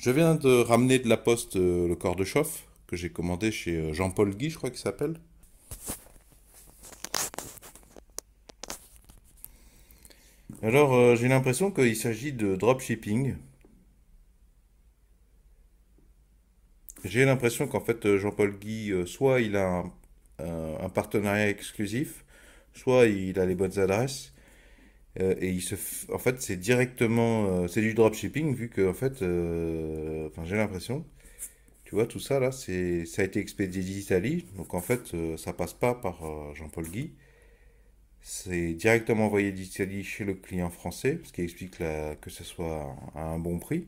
Je viens de ramener de la poste le corps de chauffe que j'ai commandé chez Jean-Paul Guy, je crois qu'il s'appelle. Alors, j'ai l'impression qu'il s'agit de dropshipping. J'ai l'impression qu'en fait, Jean-Paul Guy, soit il a un partenariat exclusif, soit il a les bonnes adresses. Et en fait, c'est directement, c'est du dropshipping vu que, en fait, enfin, j'ai l'impression, tu vois, tout ça là, ça a été expédié d'Italie. Donc en fait, ça passe pas par Jean-Paul Guy. C'est directement envoyé d'Italie chez le client français, ce qui explique que ce soit à un bon prix.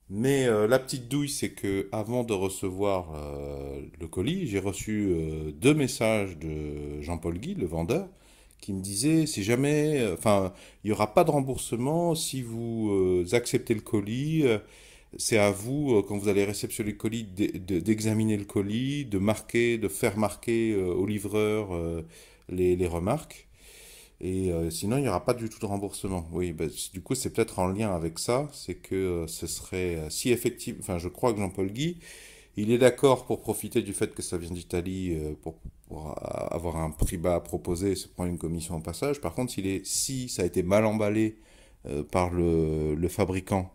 Mais la petite douille, c'est que avant de recevoir le colis, j'ai reçu deux messages de Jean-Paul Guy, le vendeur, qui me disait si jamais, enfin, il n'y aura pas de remboursement si vous acceptez le colis. C'est à vous, quand vous allez réceptionner le colis, d'examiner le colis, de marquer, de faire marquer au livreur les remarques. Et sinon, il n'y aura pas du tout de remboursement. Oui, bah, du coup, c'est peut-être en lien avec ça. C'est que ce serait, si effectivement, enfin, je crois que Jean-Paul Guy, il est d'accord pour profiter du fait que ça vient d'Italie, pour avoir un prix bas à proposer et se prendre une commission au passage. Par contre, si ça a été mal emballé par le fabricant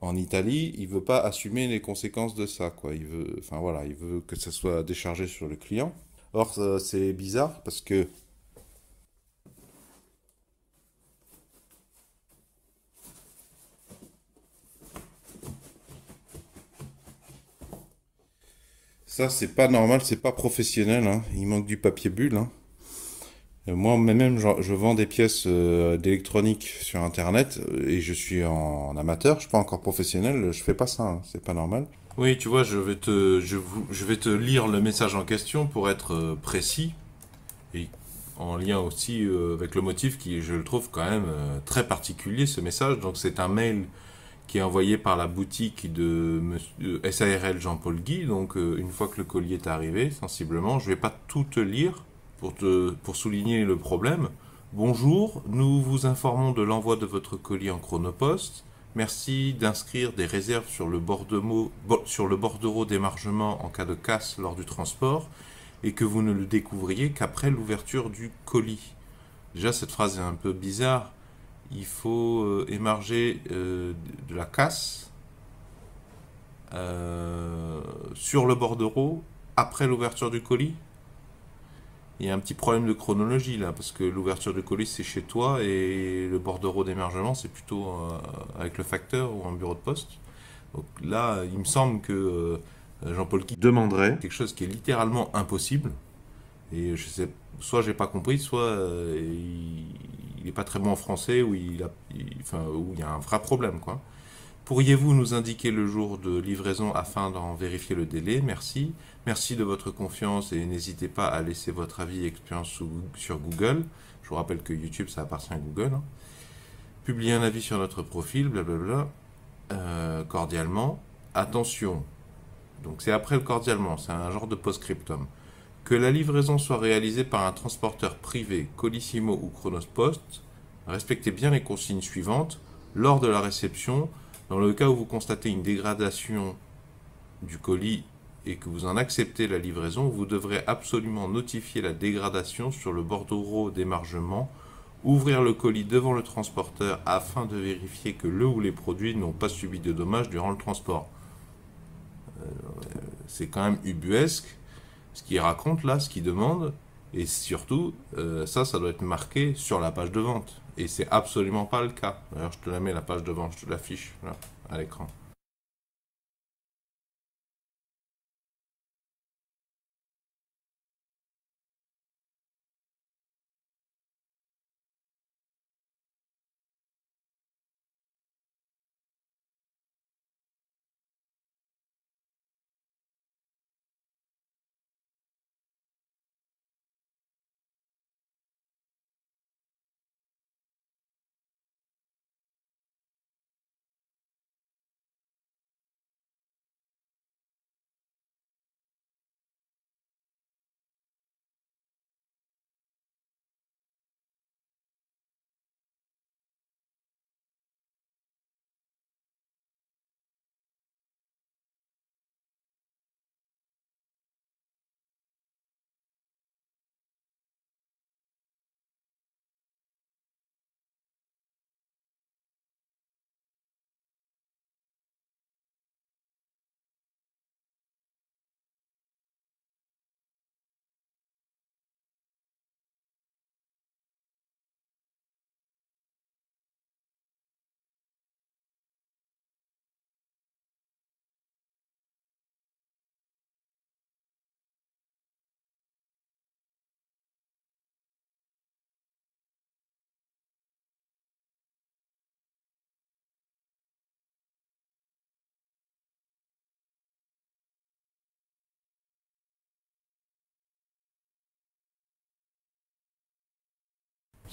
en Italie, il veut pas assumer les conséquences de ça, quoi. Il veut, enfin voilà, il veut que ça soit déchargé sur le client. Or, c'est bizarre parce que ça, c'est pas normal, c'est pas professionnel, hein. Il manque du papier bulle, hein. Moi-même, je vends des pièces d'électronique sur Internet et je suis en amateur, je suis pas encore professionnel, je fais pas ça, hein. C'est pas normal. Oui, tu vois, je vais te lire le message en question pour être précis et en lien aussi avec le motif qui, je le trouve quand même très particulier, ce message. Donc, c'est un mail qui est envoyé par la boutique de SARL Jean-Paul Guy. Donc, une fois que le colis est arrivé, sensiblement, je ne vais pas tout te lire pour souligner le problème. Bonjour, nous vous informons de l'envoi de votre colis en chronopost. Merci d'inscrire des réserves sur le bordereau d'émargement en cas de casse lors du transport et que vous ne le découvriez qu'après l'ouverture du colis. Déjà, cette phrase est un peu bizarre. Il faut émarger de la casse sur le bordereau après l'ouverture du colis. Il y a un petit problème de chronologie là, parce que l'ouverture du colis c'est chez toi et le bordereau d'émargement c'est plutôt avec le facteur ou en bureau de poste. Donc là, il me semble que Jean-Paul qui demanderait quelque chose qui est littéralement impossible. Et je sais, soit j'ai pas compris, soit il est pas très bon en français, ou enfin, où il y a un vrai problème, quoi. Pourriez-vous nous indiquer le jour de livraison afin d'en vérifier le délai? Merci. Merci de votre confiance et n'hésitez pas à laisser votre avis et expérience sur Google. Je vous rappelle que YouTube, ça appartient à Google, hein. Publiez un avis sur notre profil, blablabla. Cordialement. Attention. Donc c'est après le cordialement, c'est un genre de post-scriptum. Que la livraison soit réalisée par un transporteur privé, Colissimo ou Chronos Post, respectez bien les consignes suivantes. Lors de la réception, dans le cas où vous constatez une dégradation du colis et que vous en acceptez la livraison, vous devrez absolument notifier la dégradation sur le bordereau d'émargement, ouvrir le colis devant le transporteur afin de vérifier que le ou les produits n'ont pas subi de dommages durant le transport. C'est quand même ubuesque ce qu'il raconte là, ce qu'il demande, et surtout, ça doit être marqué sur la page de vente. Et c'est absolument pas le cas. D'ailleurs, je te la mets la page de vente, je te l'affiche là, à l'écran.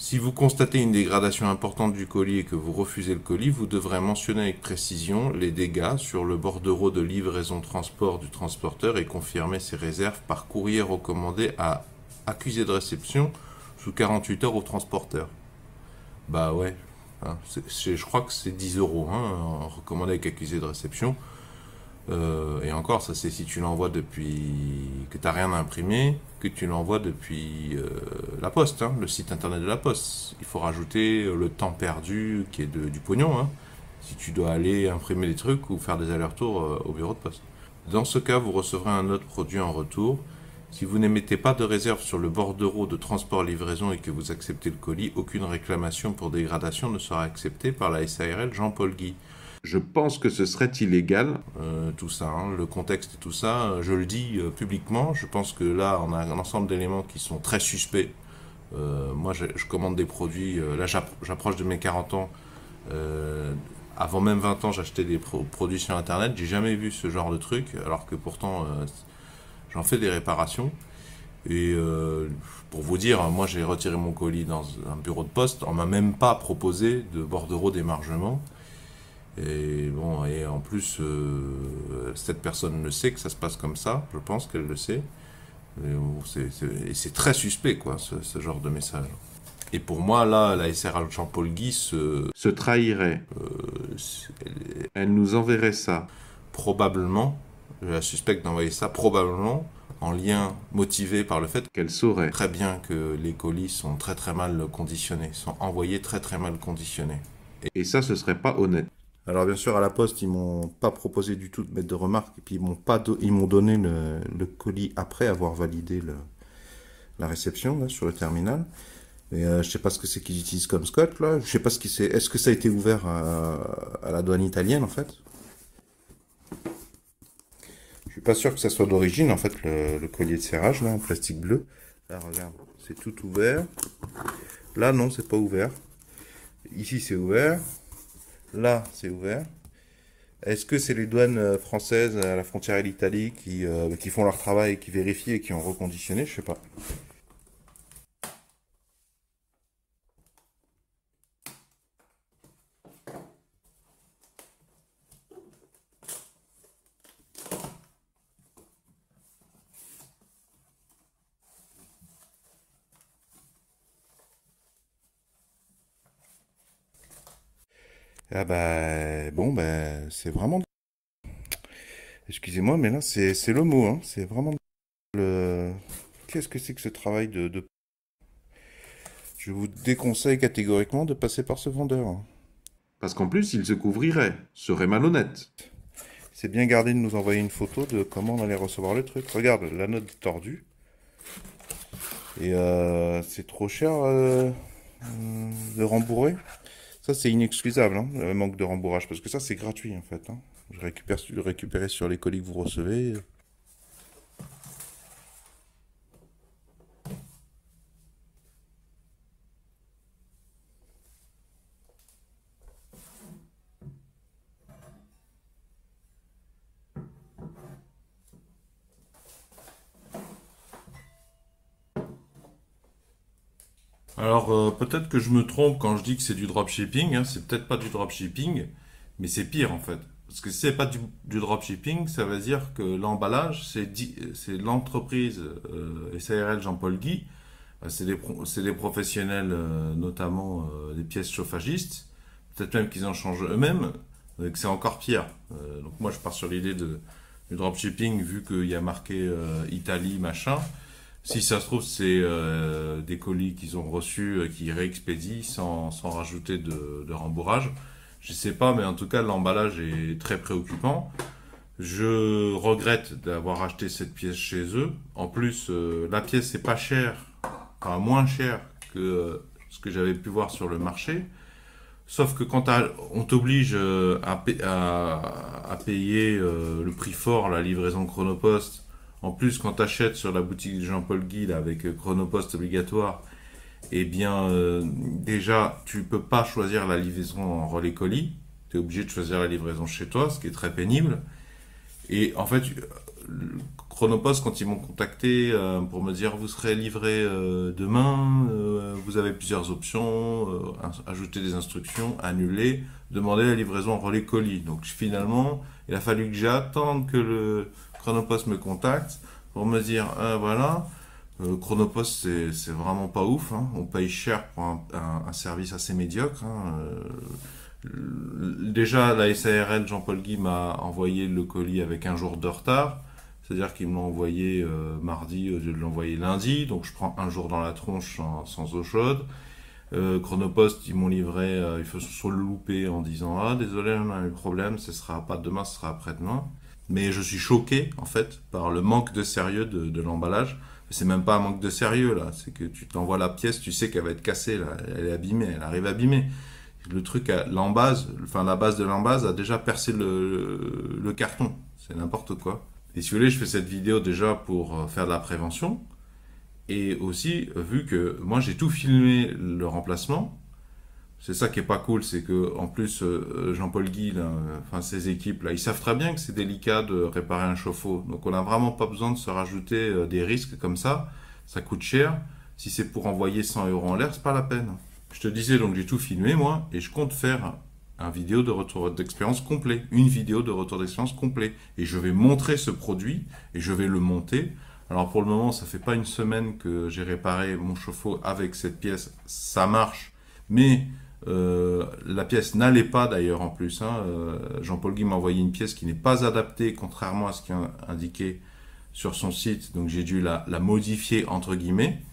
Si vous constatez une dégradation importante du colis et que vous refusez le colis, vous devrez mentionner avec précision les dégâts sur le bordereau de livraison transport du transporteur et confirmer ses réserves par courrier recommandé à accusé de réception sous 48 heures au transporteur. Bah ouais, hein, je crois que c'est 10 euros hein, recommandé avec accusé de réception. Et encore, ça c'est si tu l'envoies depuis que tu n'as rien à imprimer, que tu l'envoies depuis la poste, hein, le site internet de la poste. Il faut rajouter le temps perdu qui est du pognon, hein, si tu dois aller imprimer des trucs ou faire des allers-retours au bureau de poste. Dans ce cas, vous recevrez un autre produit en retour. Si vous n'émettez pas de réserve sur le bordereau de transport-livraison et que vous acceptez le colis, aucune réclamation pour dégradation ne sera acceptée par la SARL Jean-Paul Guy. Je pense que ce serait illégal, tout ça, hein, le contexte et tout ça. Je le dis publiquement. Je pense que là, on a un ensemble d'éléments qui sont très suspects. Moi, je commande des produits. Là, j'approche de mes 40 ans. Avant même 20 ans, j'achetais des produits sur Internet. J'ai jamais vu ce genre de truc, alors que pourtant, j'en fais des réparations. Et pour vous dire, moi, j'ai retiré mon colis dans un bureau de poste. On m'a même pas proposé de bordereau d'émargement. Et bon, et en plus, cette personne le sait que ça se passe comme ça, je pense qu'elle le sait. Et c'est très suspect, quoi, ce genre de message. Et pour moi, là, la SRL Jean-Paul Guy se trahirait. Elle nous enverrait ça. Probablement, je la suspecte d'envoyer ça, probablement, en lien motivé par le fait qu'elle saurait très bien que les colis sont très très mal conditionnés, sont envoyés très très mal conditionnés. Et ça, ce serait pas honnête. Alors bien sûr, à la poste, ils m'ont pas proposé du tout de mettre de remarques, et puis ils m'ont donné le colis après avoir validé la réception là, sur le terminal. Et je sais pas ce que c'est qu'ils utilisent comme scotch là. Je sais pas ce qui c'est. Est-ce que ça a été ouvert à la douane italienne en fait? Je suis pas sûr que ça soit d'origine en fait le collier de serrage là en plastique bleu. Là regarde, c'est tout ouvert. Là non, c'est pas ouvert. Ici c'est ouvert. Là, c'est ouvert. Est-ce que c'est les douanes françaises à la frontière et l'Italie qui font leur travail, qui vérifient et qui ont reconditionné? Je sais pas. Ah bah bon bah c'est vraiment. Excusez-moi, mais là c'est le mot, hein. C'est vraiment le. Qu'est-ce que c'est que ce travail de. Je vous déconseille catégoriquement de passer par ce vendeur, hein. Parce qu'en plus, il se couvrirait, serait malhonnête. C'est bien gardé de nous envoyer une photo de comment on allait recevoir le truc. Regarde, la note est tordue. Et c'est trop cher de rembourrer. Ça, c'est inexcusable, hein, le manque de rembourrage. Parce que ça, c'est gratuit, en fait, hein. Je récupérer sur les colis que vous recevez. Alors, peut-être que je me trompe quand je dis que c'est du dropshipping, hein. C'est peut-être pas du dropshipping, mais c'est pire en fait. Parce que si c'est pas du dropshipping, ça veut dire que l'emballage, c'est l'entreprise SARL Jean-Paul Guy. C'est des professionnels, notamment des pièces chauffagistes. Peut-être même qu'ils en changent eux-mêmes, que c'est encore pire. Donc moi, je pars sur l'idée du dropshipping, vu qu'il y a marqué Italie, machin. Si ça se trouve, c'est des colis qu'ils ont reçus, qu'ils réexpédient sans rajouter de rembourrage. Je sais pas, mais en tout cas, l'emballage est très préoccupant. Je regrette d'avoir acheté cette pièce chez eux. En plus, la pièce est pas chère, enfin moins chère que ce que j'avais pu voir sur le marché. Sauf que quand on t'oblige à payer le prix fort, la livraison Chronopost, en plus quand tu achètes sur la boutique de Jean-Paul Guy là, avec Chronopost obligatoire, eh bien déjà tu peux pas choisir la livraison en relais colis, tu es obligé de choisir la livraison chez toi, ce qui est très pénible. Et en fait, Chronopost, quand ils m'ont contacté pour me dire vous serez livré demain, vous avez plusieurs options, ajouter des instructions, annuler, demander la livraison en relais colis. Donc finalement, il a fallu que j'attende que le Chronopost me contacte pour me dire voilà, Chronopost c'est vraiment pas ouf, hein. On paye cher pour un service assez médiocre, hein. Déjà, la SARL Jean-Paul Guy m'a envoyé le colis avec un jour de retard. C'est-à-dire qu'il me l'a envoyé mardi au lieu de l'envoyer lundi. Donc je prends un jour dans la tronche sans eau chaude. Chronopost, ils m'ont livré, il faut se le louper en disant ah désolé, on a eu un problème, ce sera pas demain, ce sera après-demain. Mais je suis choqué en fait par le manque de sérieux de l'emballage. C'est même pas un manque de sérieux là, c'est que tu t'envoies la pièce, tu sais qu'elle va être cassée là, elle est abîmée, elle arrive abîmée. Le truc, l'embase, enfin la base de l'embase a déjà percé le carton. C'est n'importe quoi. Et si vous voulez, je fais cette vidéo déjà pour faire de la prévention. Et aussi, vu que moi j'ai tout filmé le remplacement, c'est ça qui est pas cool, c'est que en plus Jean-Paul Guy, là, enfin ses équipes là, ils savent très bien que c'est délicat de réparer un chauffe-eau. Donc on n'a vraiment pas besoin de se rajouter des risques comme ça. Ça coûte cher. Si c'est pour envoyer 100 € en l'air, c'est pas la peine. Je te disais donc j'ai tout filmé moi et je compte faire un vidéo de retour d'expérience complet, une vidéo de retour d'expérience complet. Et je vais montrer ce produit et je vais le monter. Alors pour le moment, ça fait pas une semaine que j'ai réparé mon chauffe-eau avec cette pièce, ça marche, mais la pièce n'allait pas d'ailleurs en plus, hein. Jean-Paul Guy m'a envoyé une pièce qui n'est pas adaptée, contrairement à ce qui est indiqué sur son site, donc j'ai dû la modifier entre guillemets.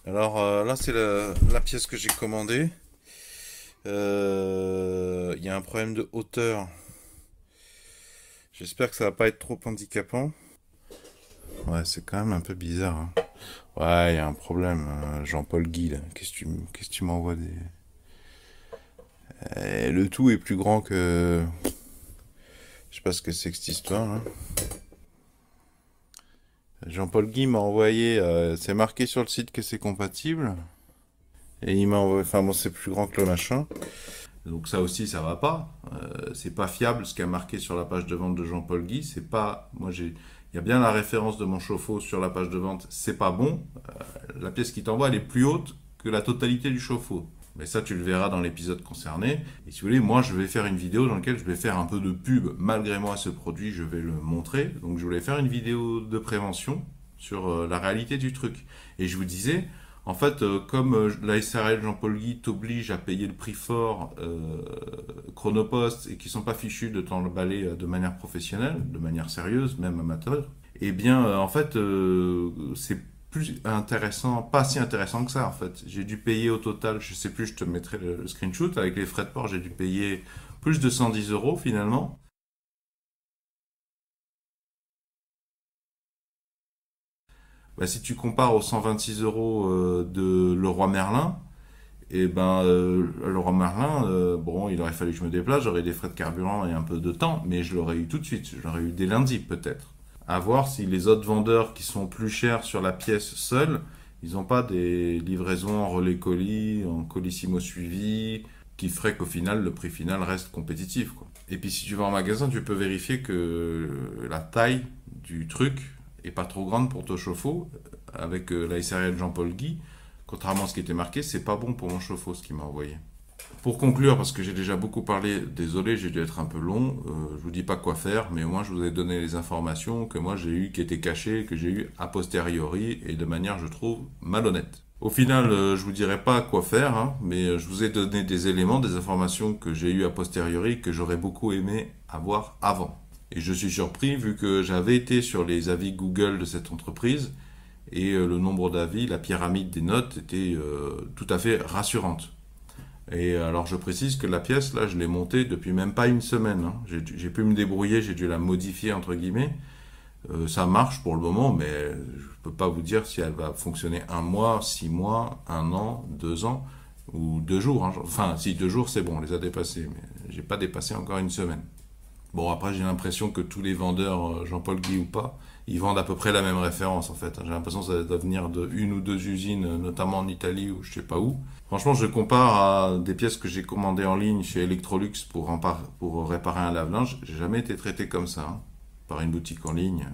Alors là, c'est la pièce que j'ai commandée. Il y a un problème de hauteur. J'espère que ça va pas être trop handicapant. Ouais, c'est quand même un peu bizarre, hein. Ouais, il y a un problème. Jean-Paul Guy, là. Qu'est-ce que tu m'envoies des... le tout est plus grand que... Je sais pas ce que c'est que cette histoire, là. Jean-Paul Guy m'a envoyé... c'est marqué sur le site que c'est compatible. Et il m'a envoyé... Enfin bon, c'est plus grand que le machin. Donc ça aussi, ça va pas. C'est pas fiable ce qui a marqué sur la page de vente de Jean-Paul Guy. C'est pas... Moi, j'ai... Il y a bien la référence de mon chauffe-eau sur la page de vente. C'est pas bon. La pièce qui t'envoie, elle est plus haute que la totalité du chauffe-eau. Mais ça, tu le verras dans l'épisode concerné. Et si vous voulez, moi, je vais faire une vidéo dans laquelle je vais faire un peu de pub. Malgré moi, ce produit, je vais le montrer. Donc, je voulais faire une vidéo de prévention sur la réalité du truc. Et je vous disais, en fait, comme la SARL Jean-Paul Guy t'oblige à payer le prix fort Chronopost et qui sont pas fichus de t'emballer de manière professionnelle, de manière sérieuse, même amateur, eh bien, en fait, c'est plus intéressant, pas si intéressant que ça, en fait. J'ai dû payer au total, je sais plus, je te mettrai le screenshot, avec les frais de port, j'ai dû payer plus de 110 € finalement. Bah, si tu compares aux 126 € de Leroy Merlin, et ben Leroy Merlin, bon, il aurait fallu que je me déplace, j'aurais des frais de carburant et un peu de temps, mais je l'aurais eu tout de suite, je l'aurais eu dès lundi peut-être. À voir si les autres vendeurs qui sont plus chers sur la pièce seule, ils n'ont pas des livraisons en relais colis, en colissimo suivi, qui ferait qu'au final, le prix final reste compétitif, quoi. Et puis si tu vas en magasin, tu peux vérifier que la taille du truc est pas trop grande pour ton chauffe-eau. Avec la SARL Jean-Paul Guy, contrairement à ce qui était marqué, c'est pas bon pour mon chauffe-eau ce qu'il m'a envoyé. Pour conclure, parce que j'ai déjà beaucoup parlé, désolé, j'ai dû être un peu long, je vous dis pas quoi faire, mais au moins je vous ai donné les informations que moi j'ai eues, qui étaient cachées, que j'ai eues a posteriori, et de manière, je trouve, malhonnête. Au final, je vous dirai pas quoi faire, hein, mais je vous ai donné des éléments, des informations que j'ai eues a posteriori, que j'aurais beaucoup aimé avoir avant. Et je suis surpris, vu que j'avais été sur les avis Google de cette entreprise, et le nombre d'avis, la pyramide des notes était tout à fait rassurante. Et alors je précise que la pièce, là, je l'ai montée depuis même pas une semaine, hein. J'ai pu me débrouiller, j'ai dû la modifier entre guillemets. Ça marche pour le moment, mais je peux pas vous dire si elle va fonctionner 1 mois, 6 mois, 1 an, 2 ans ou 2 jours, hein. Enfin, si 2 jours c'est bon, on les a dépassés, mais j'ai pas dépassé encore une semaine. Bon, après j'ai l'impression que tous les vendeurs, Jean-Paul Guy ou pas, ils vendent à peu près la même référence en fait. J'ai l'impression que ça doit venir de une ou deux usines, notamment en Italie ou je sais pas où. Franchement, je compare à des pièces que j'ai commandées en ligne chez Electrolux pour réparer un lave-linge. J'ai jamais été traité comme ça, hein, par une boutique en ligne.